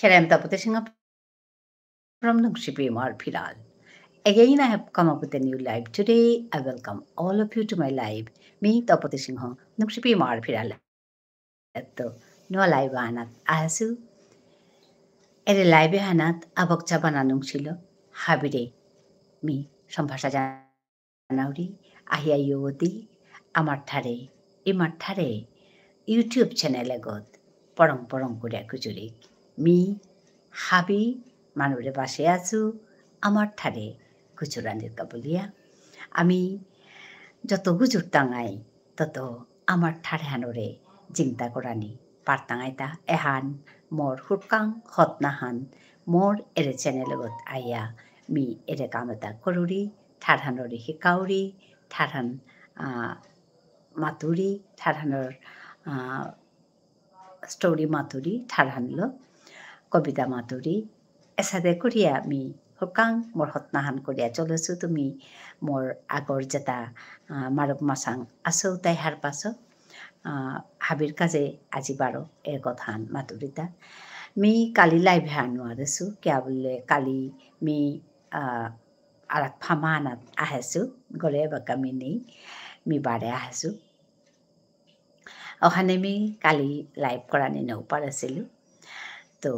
Here I am Tapati Singh from Nukshipimar Phiral. Again, I have come up with a new live. Today, I welcome all of you to my live. Me, Tapati Singh, Nukshipimar Phiral. Ito, no live anat. Asu, ere live anat, abok chabananong silo. Habire, me, Sambhasa Janauri, Ahia Yodi, Amarthare, Imarthare, YouTube channel agot, porong porong kuria kujurik. Me, Habi, Manure Bashe asu, Amarthare, Kuchurandir Kabulia. Ami, Joto Gujur Tangai, Toto, Amarthare Hanore, Jingta Korani, Partangaita, Ehan, Mor Hurkang, Hotnahan, Mor ere channel agot aya, me ere kamata koruri, Tarhanori Hikauri, Tarhan Maturi, Tarhanor story Maturi, Tarhanlo, Kobita Maturi, Esade Korea mi Hokang mor hotnahan Korea cholosu tumi mor agor jeta marok masang aso tai har paso habir kaje আজি বারো এর কথান মাতুরিতা me কালি live হানো আরেসু क्या बोले কালি me আরাক ফামানাত আহেসু গলে বাকা me নেই me বারে আহেসু ওখানে মি কালি লাইভ করা নিনেও পারেছিলু তো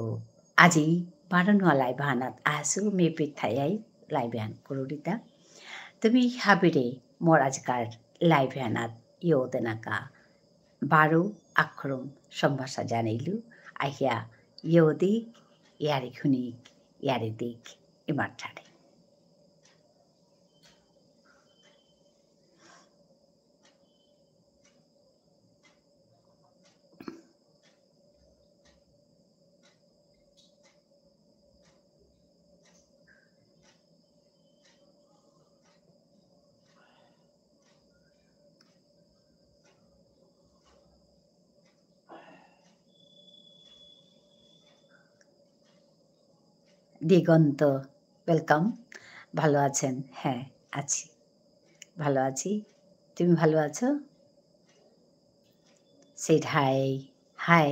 আজি বারো লাইভ হানাত আহেসু মি পিঠাই লাইভ হান করুরিতা তুমি হাবিরে মোর আজকার লাইভ হানাত ইও দেনাকা বারো আক্ষরম সম্ভাষা জানাইলু আহিয়া ইও দিক ইয়ারি খুনিক ইয়ারি দিক ইমার ঠাড়ে দিগন্ত ওয়েলকাম ভালো আছেন হ্যাঁ আছি ভালো আছি তুমি ভালো আছো সেড হাই হাই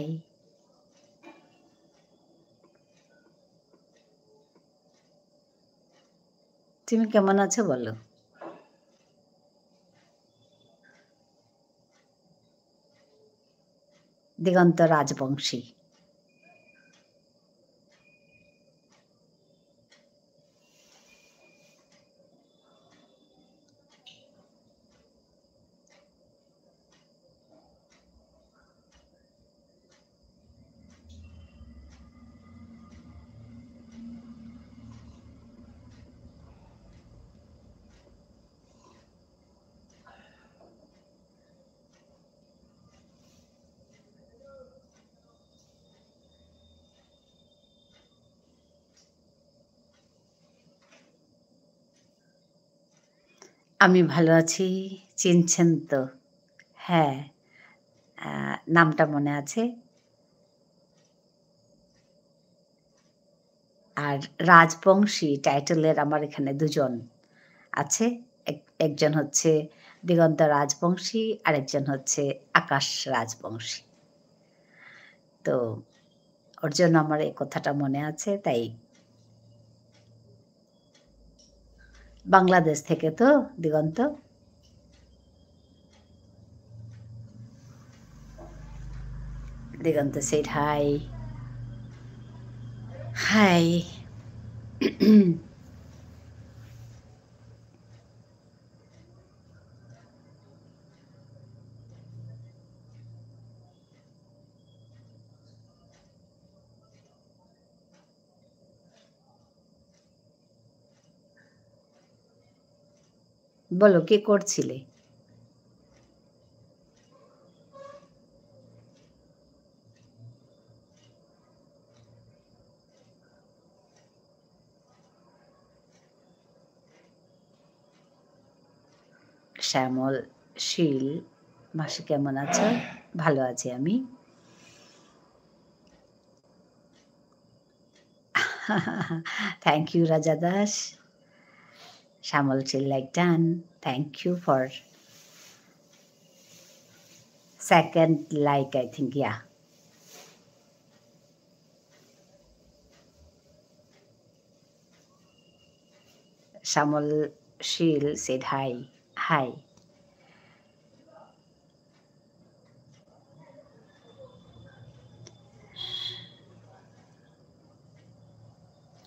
তুমি কেমন আছো বলো দিগন্ত রাজবংশী আমি ভালো আছি চিনছেন তো হ্যাঁ নামটা মনে আছে আর রাজবংশী টাইটেলের আমার এখানে দুজন আছে একজন হচ্ছে দিগন্ত রাজবংশী আরেকজন হচ্ছে আকাশ রাজবংশী তো ওর জন্য আমার এই কথাটা মনে আছে তাই বাংলাদেশ থেকে তো দিগন্ত দিগন্ত সেড হাই হাই বলো কি করছিলে শ্যামল শীল মাসি কেমন আছো ভালো আছি আমি thank you Raja Das Shyamal Sheel like done thank you for second like I think yeah Shamal Sheel said hi. Hi.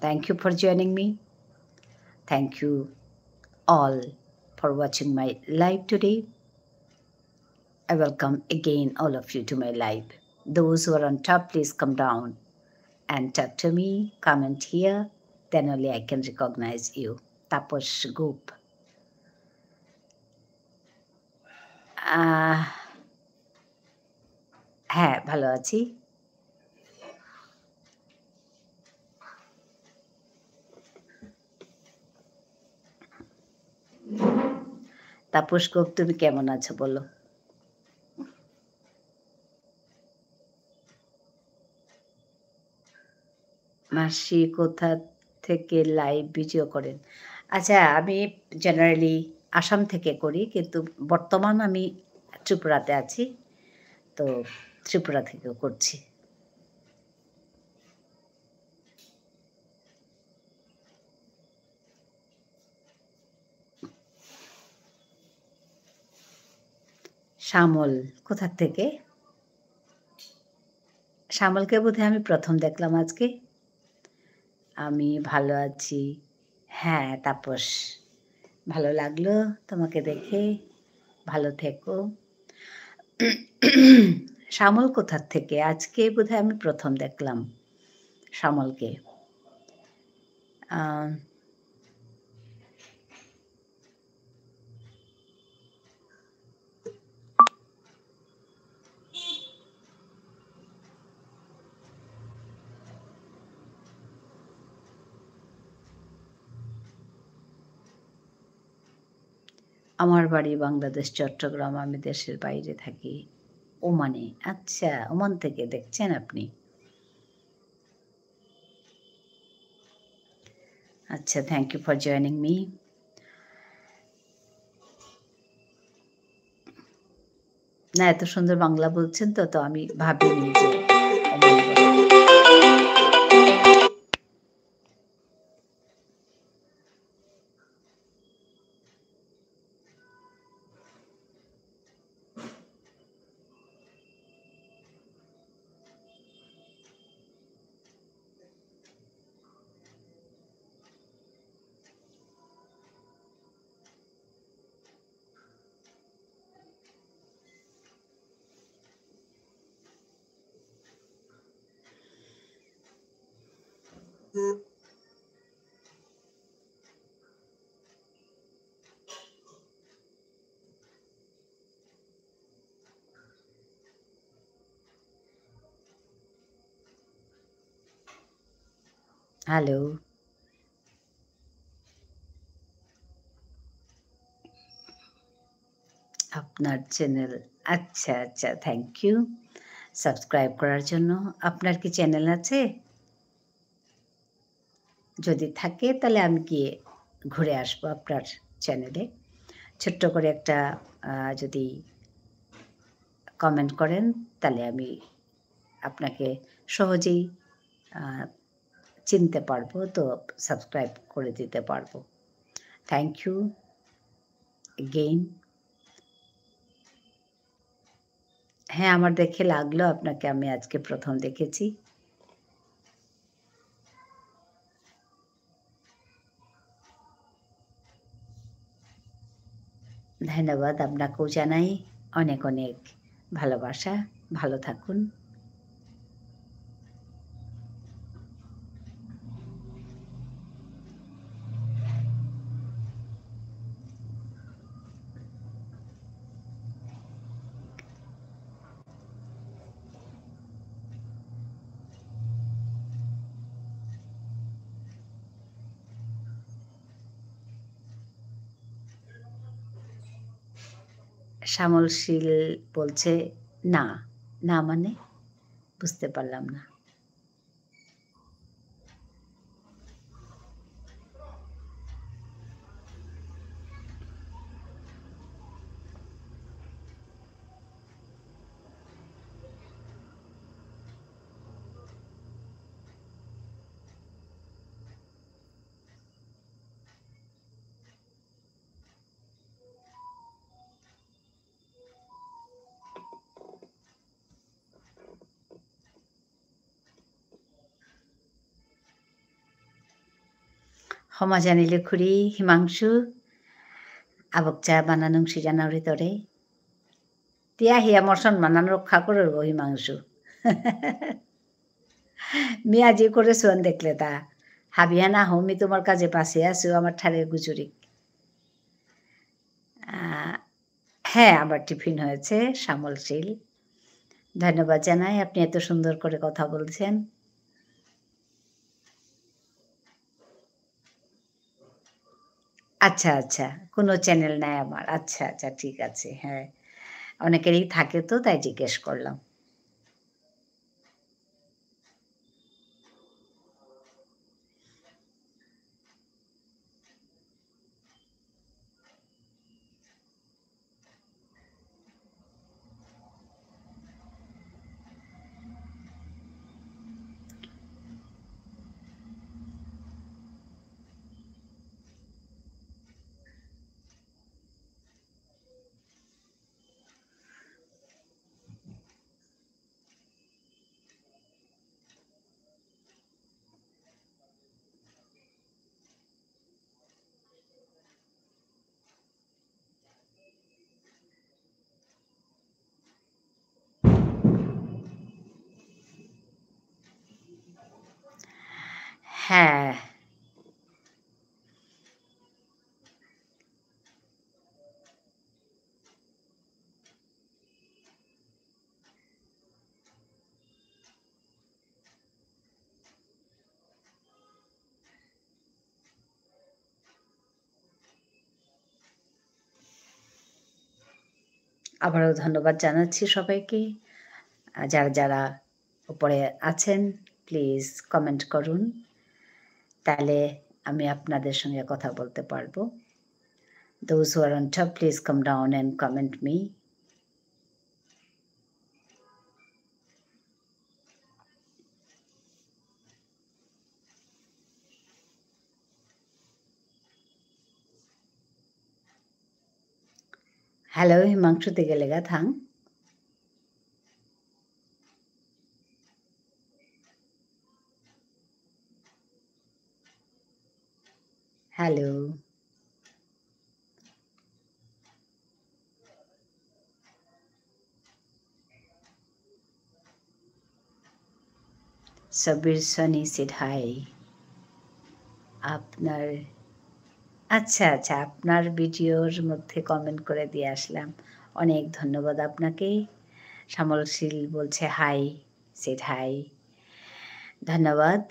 Thank you for joining me. Thank you all for watching my live today. I welcome again all of you to my live. Those who are on top, please come down and talk to me, comment here, then only I can recognize you. Taposh Goop. আহ হ্যাঁ, ভালো আছি। তাপস গোপ তুমি কেমন আছো বলো? মাসি কোথা থেকে লাইভ ভিডিও করেন? আচ্ছা, আমি জেনারেলি আসাম থেকে করি, কিন্তু বর্তমান আমি ত্রিপুরাতে আছি। তো ত্রিপুরা থেকেও করছি। শ্যামল কোথা থেকে? শ্যামলকে বোধহয় আমি ১ম দেখলাম আজকে। আমি ভালো আছি। হ্যাঁ, তাপস। ভালো লাগলো তোমাকে দেখে। ভালো থেকো। শ্যামল কোথার থেকে? আজকে বোধহয় আমি ১ম দেখলাম শ্যামলকে। আ আমার বাড়ি বাংলাদেশ, চট্টগ্রাম। আমি দেশের বাইরে থাকি। ওমানে। আচ্ছা, ওমান থেকে দেখছেন আপনি। আচ্ছা, thank you for joining me. না, এত সুন্দর বাংলা বলছেন তো আমি ভাবিনি যে ওমান বলে। হ্যালো। আপনার চ্যানেল। আচ্ছা, আচ্ছা, থ্যাংক ইউ সাবস্ক্রাইব করার জন্য। আপনার কি চ্যানেল আছে? যদি থাকে তাহলে আমি গিয়ে ঘুরে আসবো আপনার চ্যানেলে। ছোট্ট করে একটা যদি কমেন্ট করেন তাহলে আমি আপনাকে সহজেই আ চিনতে পারবো। তো সাবস্ক্রাইব করে দিতে পারবো। Thank you again. হ্যাঁ, আমার দেখে লাগলো আপনাকে আমি আজকে ১ম দেখেছি। ধন্যবাদ আপনাকেও জানাই। অনেক, অনেক ভালোবাসা। ভালো থাকুন। শ্যামল শীল বলছে, "না।" না মানে? বুঝতে পারলাম না। Hamajanile khuri Himangshu abokcha bananungsi January tore. Tia hiya morson manan রক্ষা করব Himangshu. মিয়া যে করেছেন দেখলে তা হাবিয়া না হমি তোমার কাজে পাশে আছো আমার ঠাড়ে গুজুরি হ্যাঁ আমার টিফিন হয়েছে শ্যামলশীল ধন্যবাদ জানাই আপনি এত সুন্দর করে কথা বলছেন আচ্ছা আচ্ছা কোনো চ্যানেল নাই আমার আচ্ছা আচ্ছা ঠিক আছে হ্যাঁ অনেকেরই থাকে তো তাই জিজ্ঞেস করলাম হ্যাঁ আবারও ধন্যবাদ জানাচ্ছি সবাইকে যারা যারা উপরে আছেন প্লিজ কমেন্ট করুন তাহলে আমি আপনাদের সঙ্গে কথা বলতে পারবো those who are on top please come down and comment me hello Himangshu Tigelega Thang hello Sabir Soni said hi আপনার আচ্ছা আচ্ছা আপনার ভিডিওর মধ্যে কমেন্ট করে দিয়ে আসলাম অনেক ধন্যবাদ আপনাকে শ্যামলশীল বলছে হাই সেড হাই ধন্যবাদ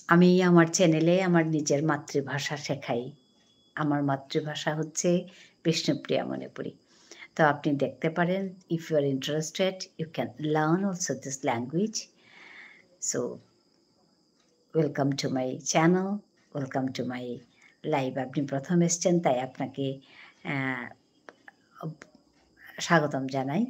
আমি আমার চ্যানেলে আমার নিজের মাতৃভাষা শেখাই আমার মাতৃভাষা হচ্ছে বিষ্ণুপ্রিয়া মণিপুরী তো আপনি দেখতে পারেন if you are interested you can learn also this language so welcome to my channel welcome to my live আপনি প্রথম এসছেন তাই আপনাকে স্বাগতম জানাই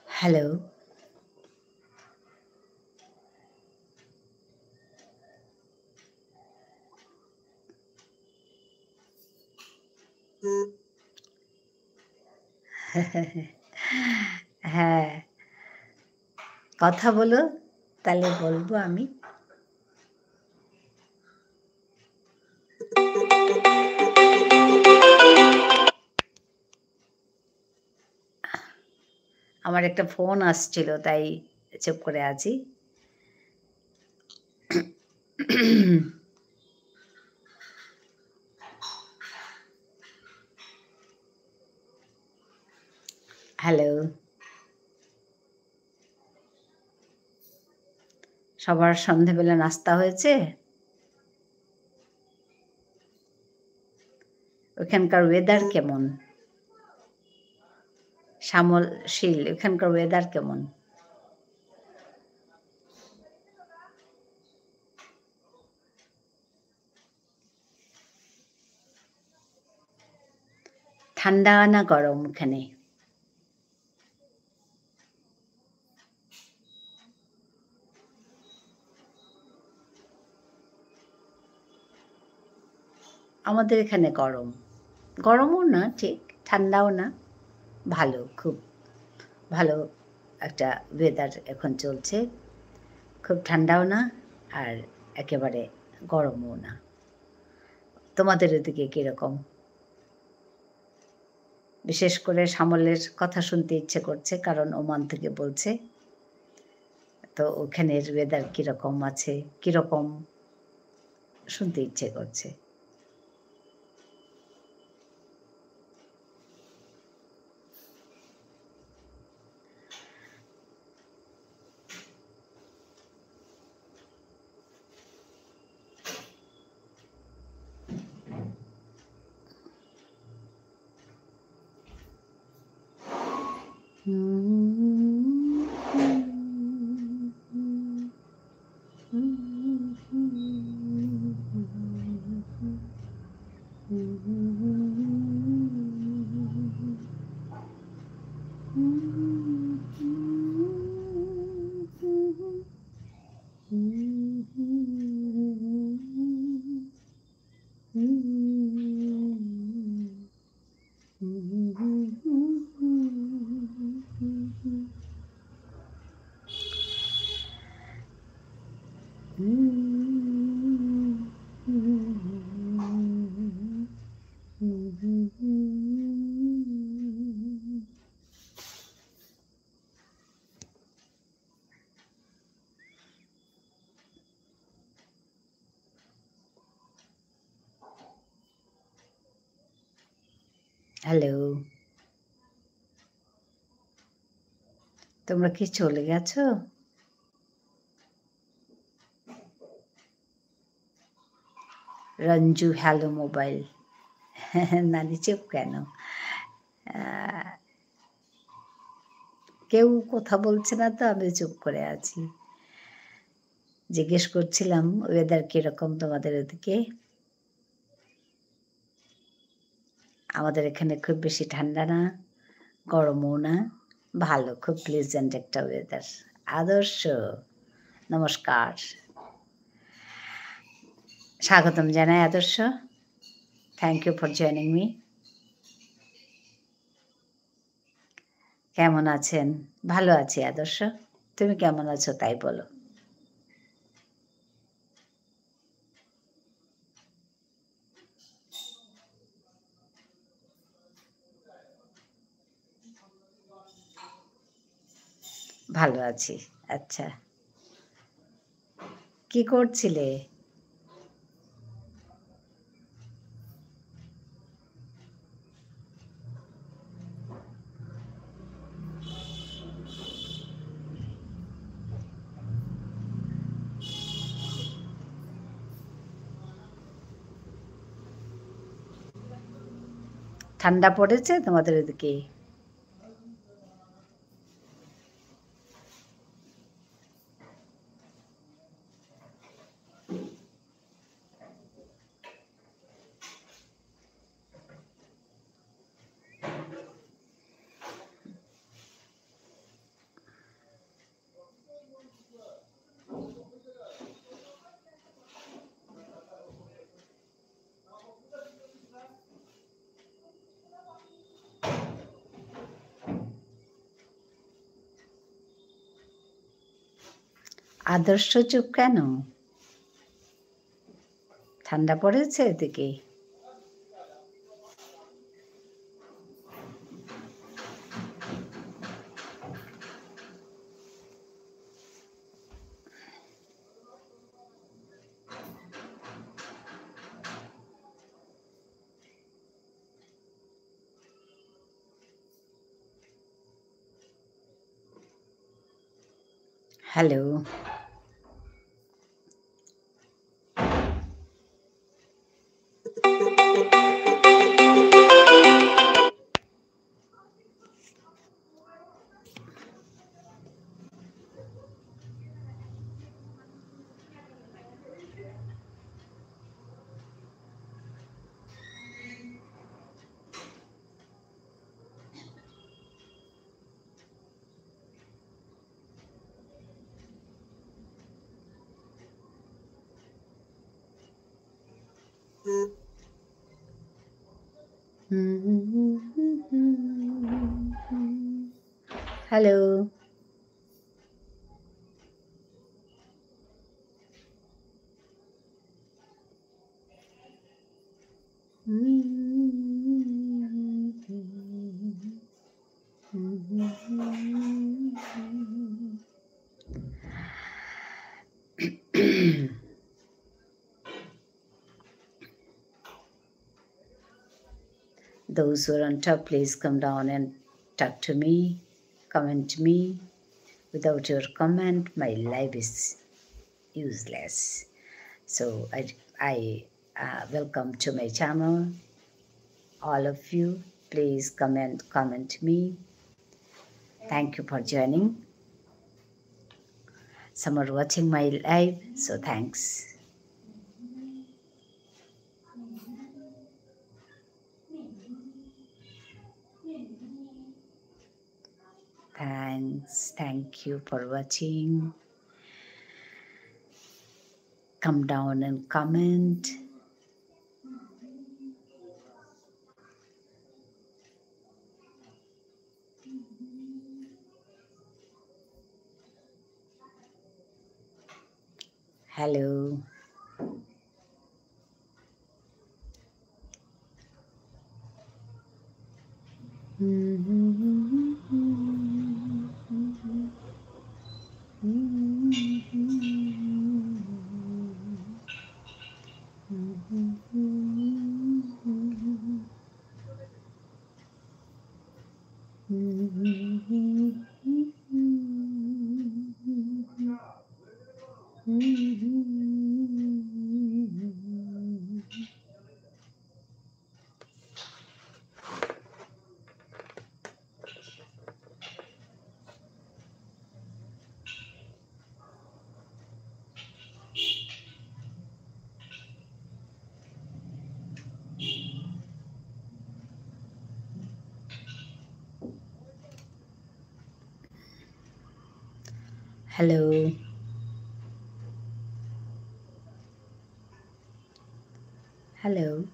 হ্যালো হ্যাঁ কথা বলো তাহলে বলবো আমি আমার একটা ফোন আসছিল তাই চুপ করে আছি হ্যালো, সবার সন্ধেবেলা নাস্তা হয়েছে? ওখানকার ওয়েদার কেমন? শ্যামল ওখানকার ওয়েদার কেমন? ঠান্ডা না গরম ওখানে? আমাদের এখানে গরম। গরমও না ঠিক, ঠান্ডাও না। ভালো, খুব ভালো একটা ওয়েদার এখন চলছে। খুব ঠান্ডাও না, আর একেবারে গরমও না। তোমাদের ওদিকে কিরকম? বিশেষ করে শ্যামলের কথা শুনতে ইচ্ছে করছে, কারণ ওমান থেকে বলছে। তো ওখানের ওয়েদার কিরকম আছে, কিরকম শুনতে ইচ্ছে করছে। হ্যালো, তোমরা কি চলে গেছো? Ranju hello mobile. নানি চুপ কেন? কেউ কথা বলছে না তো, আমি চুপ করে আছি। জিজ্ঞেস করছিলাম ওয়েদার কিরকম তোমাদের ওদিকে? আমাদের এখানে খুব বেশি ঠান্ডা না, গরমও না, ভালো, খুব প্লেজেন্ট একটা ওয়েদার। আদর্শ, নমস্কার। স্বাগতম জানাই Adarsh. Thank you for joining me. কেমন আছেন? ভালো আছি আদর্শ। তুমি কেমন আছো তাই বলো। ভালো আছি। আচ্ছা। কি করছিলে? ঠান্ডা পড়েছে তোমাদের ওদিকে? আদর্শ চুপ কেন? ঠান্ডা পড়েছে এদিকে? Hello. Hello. Those who are on top, please come down and talk to me, comment me. Without your comment, my life is useless. So I welcome to my channel. All of you, please comment me. Thank you for joining. Some are watching my live, so thanks. Thank you for watching. Come down and comment. Hello. Hello. Hello.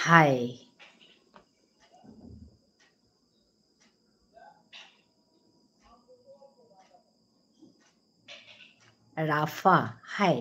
Hi. Rafa. Hi.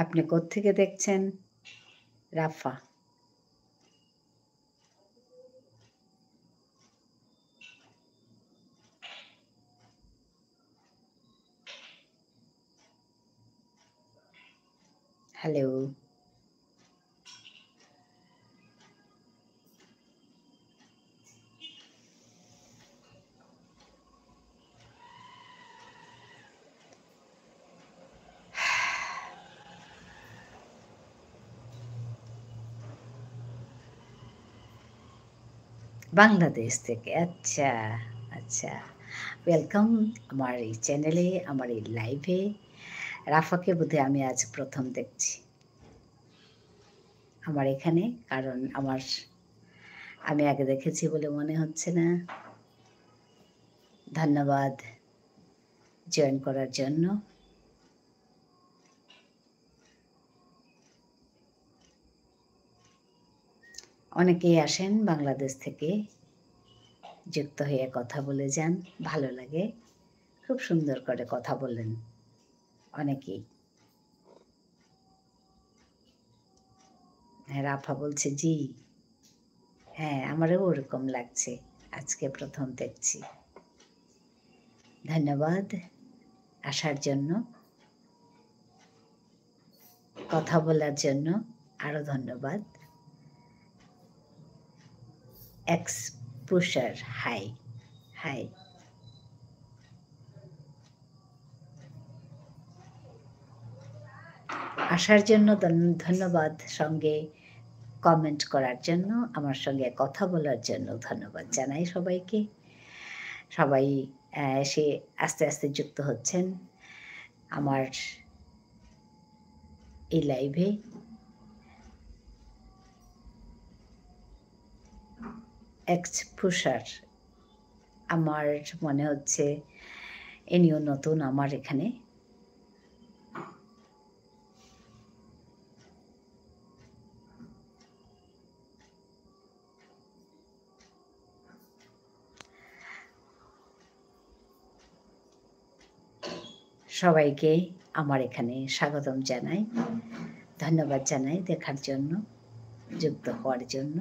আপনি কোত্থেকে দেখছেন? রাফা। Hello. Bangladesh থেকে। আচ্ছা, আচ্ছা। Welcome আমার এই চ্যানেলে, আমার এই লাইভে। রাফাকে বোধহয় আমি আজ ১ম দেখছি। আমার এখানে, কারণ আমি আগে দেখেছি বলে মনে হচ্ছে না। ধন্যবাদ জয়েন করার জন্য। অনেকেই আসেন বাংলাদেশ থেকে, যুক্ত হয়ে কথা বলে যান, ভালো লাগে। খুব সুন্দর করে কথা বলেন অনেকেই। হ্যাঁ, রাফা বলছে জি। হ্যাঁ, আমারও ওরকম লাগছে। আজকে ১ম দেখছি। ধন্যবাদ আসার জন্য, কথা বলার জন্য আরও ধন্যবাদ। Exposure hi, hi. আসার জন্য ধন্যবাদ, সঙ্গে কমেন্ট করার জন্য, আমার সঙ্গে কথা বলার জন্য ধন্যবাদ জানাই সবাইকে। সবাই এসে আস্তে, আস্তে যুক্ত হচ্ছেন আমার এই লাইভে। এক্সপোজার, আমার মনে হচ্ছে ইনিও নতুন আমার এখানে। সবাইকে আমার এখানে স্বাগতম জানাই, ধন্যবাদ জানাই দেখার জন্য, যুক্ত হওয়ার জন্য।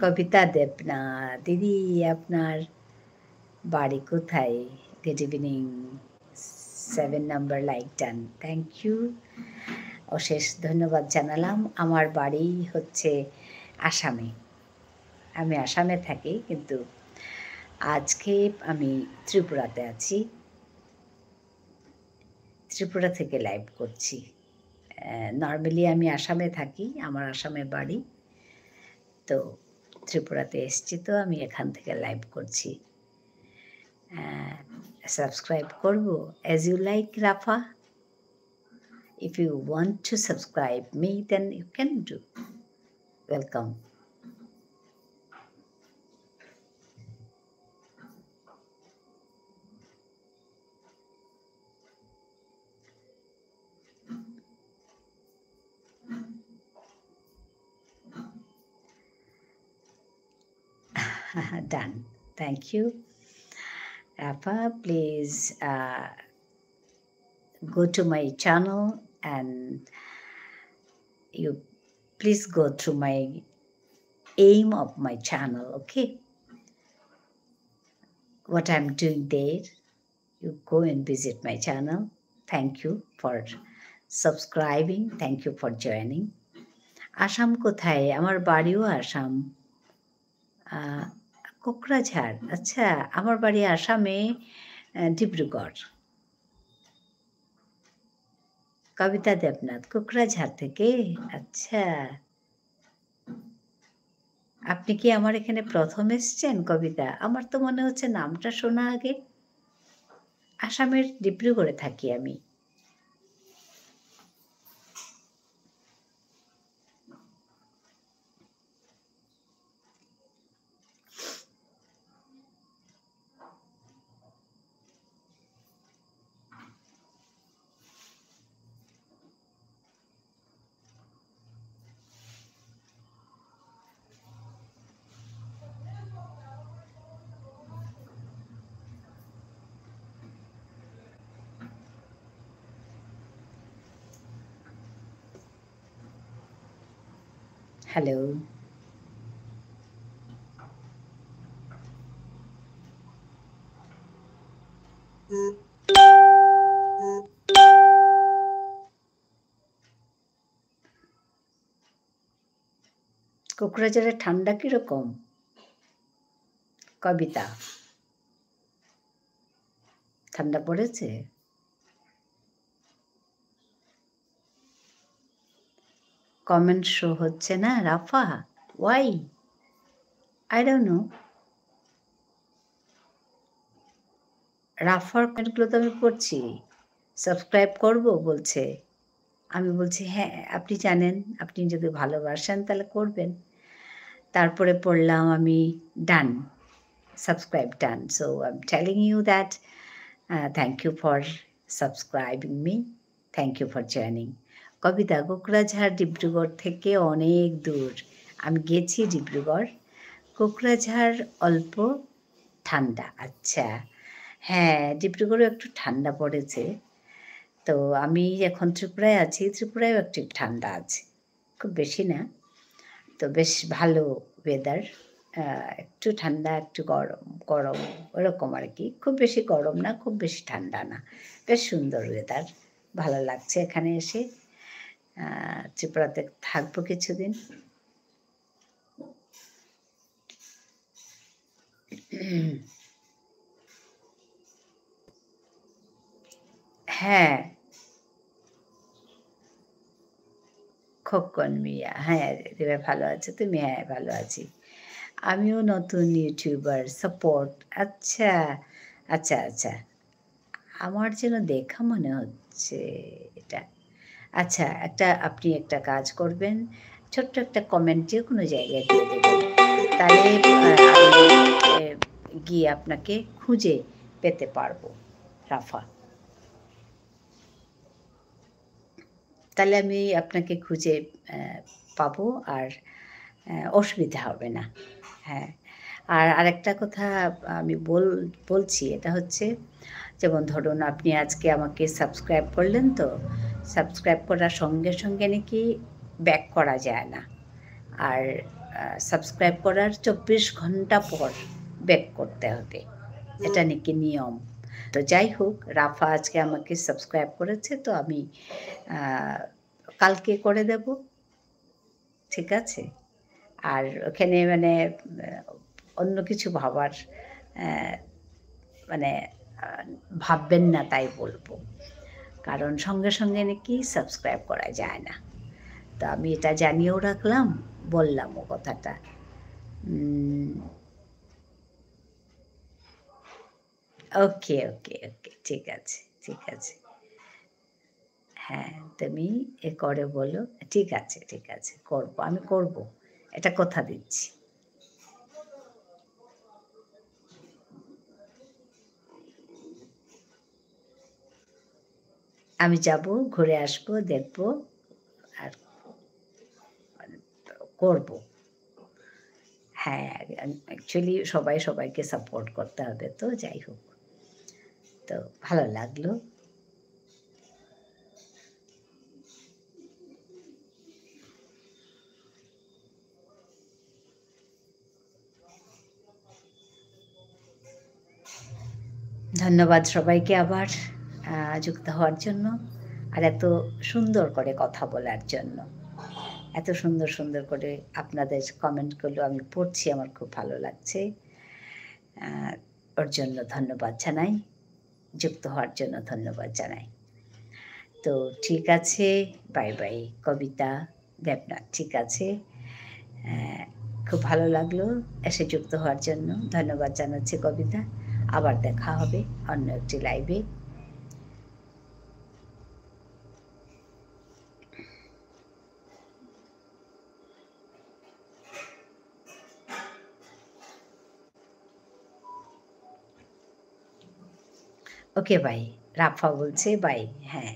কবিতা দেবনাথ, দিদি আপনার বাড়ি কোথায়? Good evening, 7 number like done, thank you. অশেষ ধন্যবাদ জানালাম। আমার বাড়ি হচ্ছে আসামে। আমি আসামে থাকি, কিন্তু আজকে আমি ত্রিপুরাতে আছি। ত্রিপুরা থেকে লাইভ করছি। নরমালি আমি আসামে থাকি, আমার আসামে বাড়ি। তো ত্রিপুরাতে এসছি, তো আমি এখান থেকে লাইভ করছি। সাবস্ক্রাইব করব as you like, Rafa. If you want to subscribe me, then you can do. Welcome. Done. Thank you. Rafa, please go to my channel and you please go through my aim of my channel, okay? What I'm doing there, you go and visit my channel. Thank you for subscribing. Thank you for joining. Assam কোথায়? আমার বাড়িও আসাম, কোকরাঝাড়। আচ্ছা, আমার বাড়ি আসামে, ডিব্রুগড়। কবিতা দেবনাথ কোকরাঝাড় থেকে? আচ্ছা, আপনি কি আমার এখানে প্রথম এসছেন কবিতা? আমার তো মনে হচ্ছে নামটা শোনা আগে। আসামের ডিব্রুগড়ে থাকি আমি। হ্যালো। কোকরাঝাড়ে ঠান্ডা কিরকম? কবিতা, ঠান্ডা পড়েছে? কমেন্ট শো হচ্ছে না Rafa? Why? I don't know. রাফার কমেন্টগুলো তো আমি পড়ছি। সাবস্ক্রাইব করব বলছে। আমি বলছি হ্যাঁ, আপনি জানেন, আপনি যদি ভালোবাসেন তাহলে করবেন। তারপরে পড়লাম আমি done, subscribe done. So I am telling you that thank you for subscribing me, thank you for joining. Kabita Kokrajhar Dibrugarh থেকে অনেক দূর। আমি গেছি ডিব্রুগড়। কোকরাঝাড় অল্প ঠান্ডা। আচ্ছা, হ্যাঁ, ডিব্রুগড়েও একটু ঠান্ডা পড়েছে। তো আমি এখন ত্রিপুরায় আছি, ত্রিপুরায়ও একটু ঠান্ডা আছে। খুব বেশি না। তো বেশ ভালো ওয়েদার। একটু ঠান্ডা, একটু গরম, গরম ওরকম আরকি। খুব বেশি গরম না, খুব বেশি ঠান্ডা না। বেশ সুন্দর ওয়েদার। ভালো লাগছে এখানে এসে। ত্রিপুরাতে থাকবো কিছুদিন। হ্যাঁ, খোকন মিয়া। হ্যাঁ, দিদিভাই ভালো আছো তুমি? হ্যাঁ, ভালো আছি। আমিও নতুন ইউটিউবার সাপোর্ট। আচ্ছা, আচ্ছা, আচ্ছা। আমার যেন দেখা মনে হচ্ছে এটা। আচ্ছা, আপনি একটা কাজ করবেন। ছোট্ট একটা কমেন্ট যেকোনো জায়গায় দিয়ে দেবেন। তাহলে আমি এ গিয়ে আপনাকে খুঁজে পেতে পারবো, রাফা। তাহলে আমি আপনাকে খুঁজে পাবো আর অসুবিধা হবে না। হ্যাঁ। আর আরেকটা কথা আমি বলছি এটা হচ্ছে যেমন ধরুন আপনি আজকে আমাকে সাবস্ক্রাইব করলেন তো, সাবস্ক্রাইব করার সঙ্গে, সঙ্গে নাকি ব্যাক করা যায় না। আর সাবস্ক্রাইব করার ২৪ ঘন্টা পর ব্যাক করতে হবে। এটা নাকি নিয়ম। তো যাই হোক, রাফা আজকে আমাকে সাবস্ক্রাইব করেছে তো আমি আ কালকে করে দেব। ঠিক আছে? আর ওখানে মানে অন্য কিছু ভাবার অ্যা মানে আ ভাববেন না তাই বলব। কারণ সঙ্গে, সঙ্গে নাকি সাবস্ক্রাইব করা যায় না। তো আমি এটা জানিয়েও রাখলাম, বললামও কথাটা। উম ওকে, ওকে, ওকে। ঠিক আছে, ঠিক আছে। হ্যাঁ, তুমি করে বলো। ঠিক আছে, ঠিক আছে। করব। আমি করব। এটা কথা দিচ্ছি। আমি যাব, ঘুরে আসবো, দেখব আর মানে করব। হ্যাঁ, অ্যাকচুয়ালি সবাই সবাইকে সাপোর্ট করতে হবে তো যাই হোক। তো ভালো লাগলো। ধন্যবাদ সবাইকে আবার যুক্ত হওয়ার জন্য। আর এত সুন্দর করে কথা বলার জন্য। এত সুন্দর, সুন্দর করে আপনাদের কমেন্টগুলো আমি পড়ছি আমার খুব ভালো লাগছে। আ ওর জন্য ধন্যবাদ জানাই। যুক্ত হওয়ার জন্য ধন্যবাদ জানাই। তো ঠিক আছে, বাই, বাই। কবিতা, দেবনাথ ঠিক আছে। অ্যা খুব ভালো লাগলো এসে যুক্ত হওয়ার জন্য। ধন্যবাদ জানাচ্ছি কবিতা। আবার দেখা হবে অন্য একটি লাইভে। Okay bye. রাফা বলছে বাই। হ্যাঁ,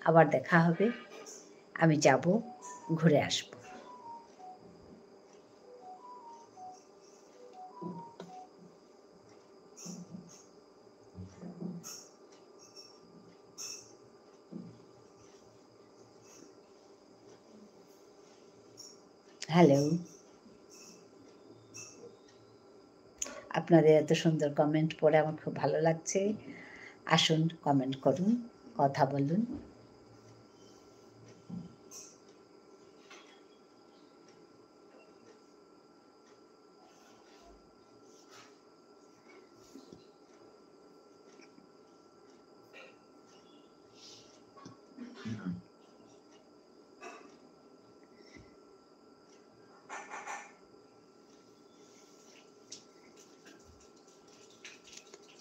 আবার দেখা হবে। আমি যাব, ঘুরে আসব। হ্যালো। আপনাদের এত সুন্দর কমেন্ট পড়ে আমার খুব ভালো লাগছে। আসুন কমেন্ট করুন, কথা বলুন।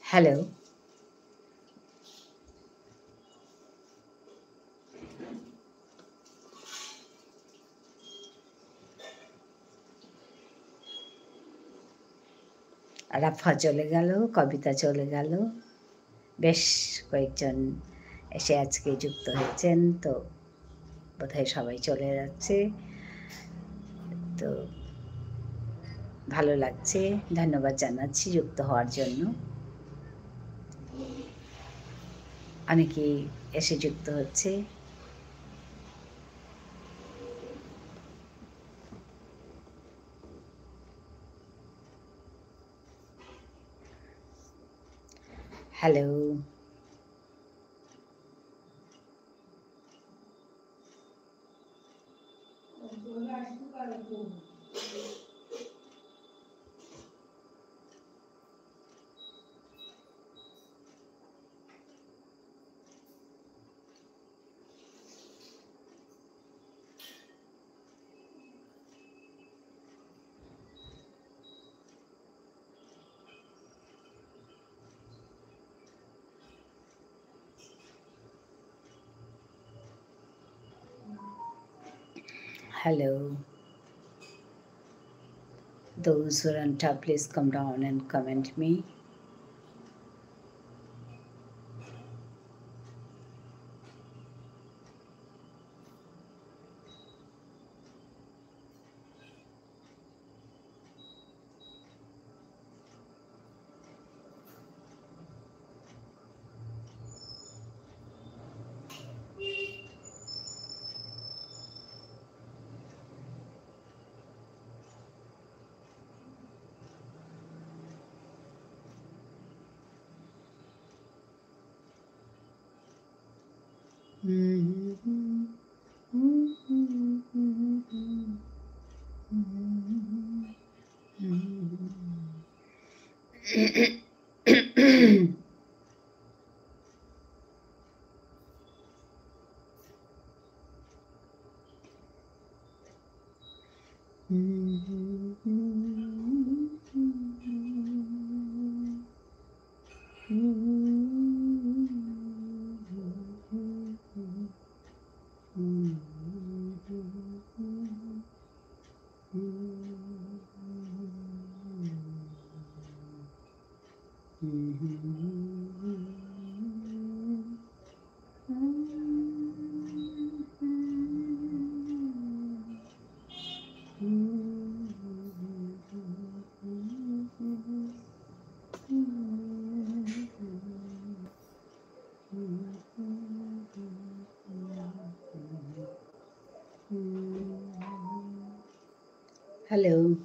হ্যালো। রাফা চলে গেল, কবিতা চলে গেল, বেশ কয়েকজন এসে আজকে যুক্ত হয়েছেন, তো বোধহয় সবাই চলে যাচ্ছে। তো ভালো লাগছে, ধন্যবাদ জানাচ্ছি যুক্ত হওয়ার জন্য। অনেকেই এসে যুক্ত হচ্ছে। Hello. Hello. Those who are on top, please come down and comment me. Hello.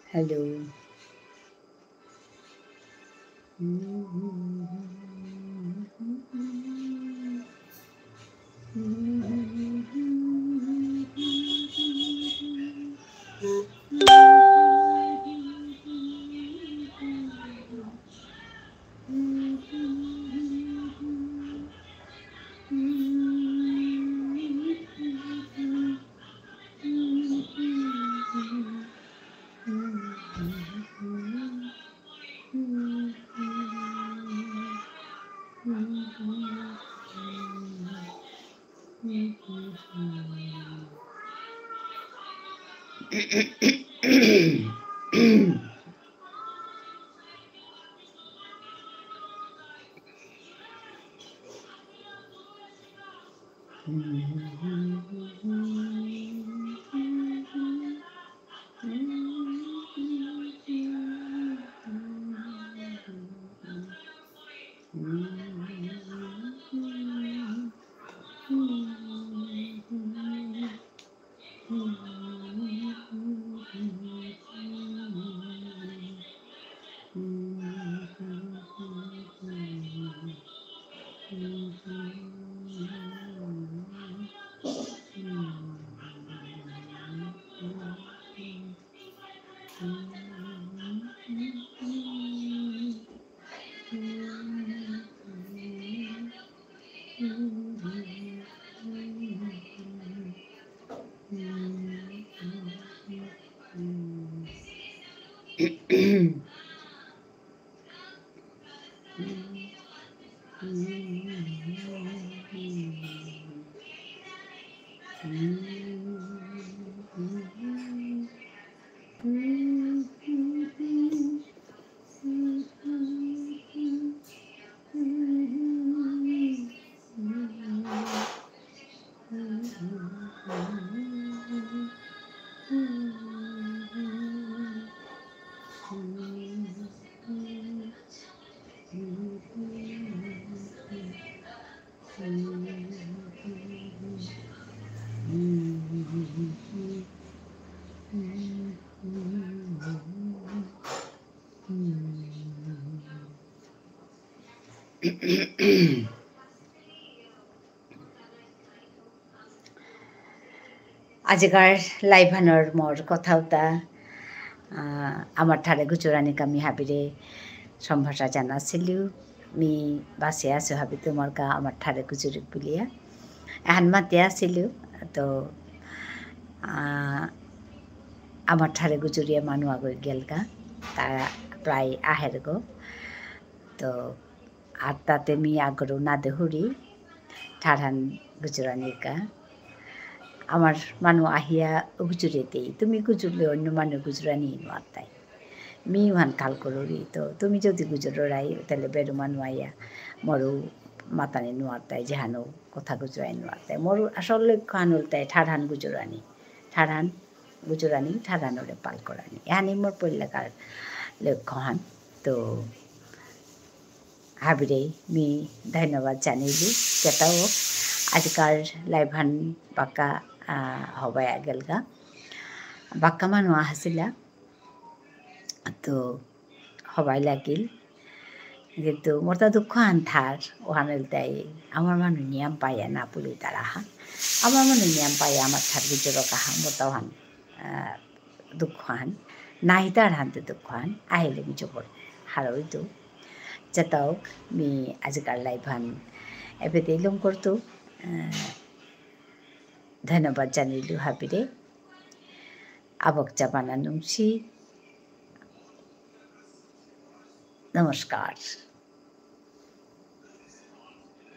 Hello. আজিকাৰ লাইভানৰ মোৰ কথা উতা আমাৰ ঠাৰে গুজৰাণী কামি হাবিৰে সম্ভাষা জানাছিলো মি বাসে আছো হাবি তোমার কা আমার ঠারে গুজুরি বুলিয়া এহান মাতে আসিলো তো আমার ঠারে গুজুরিয়া মানুষ আগৈ গেলগা তারা প্রায় আহের গো তো আর তাতে মি আগরো না দেহুরি ঠারহান গুজরানির কা আমার মানুষ আহিয়া গুজুরেতেই তুমি গুজুরলে অন্য মানুষ গুজরানি নোয়ারতাই মি ওহান কাল কররি তো তুমি যদি গুজরাই তাহলে বেরো মানুষ আইয়া মরু মাতানি নোয়ারতাই যেহানো কথা গুজরাই নোয়ারতাই মরু আসল লক্ষ্য হানুলতাই ঠারহান গুজরানি ঠারহানোরে পাল করানি এহানি মোর পল্লাকার লক্ষ্য হান তো হাবিরে মি ধন্যবাদ জানিলি কেটাও আজকাল লাইভান বাক্কা হবাই আগেলগা বাক্কা মানুষ আহাছিলা তো হবাই লাগিল কিন্তু মোর তা দুঃখ আনথার ওহানেল তাই আমার মানুষ নিয়ম পাইয়া না পুলি তারা হা আমার মানুষ নিয়ম পাইয়া আমার থার গুজর কাহা মোর তা হান দুঃখ হান নাহি তার হানতে দুঃখ হান আহিলে মি জবর হারই তো যেতাও মি আজকাল লাইভান এবেতে লং করতো ধন্যবাদ জানিলু হাবিরে আবক জাবানা নুমসি নমস্কার।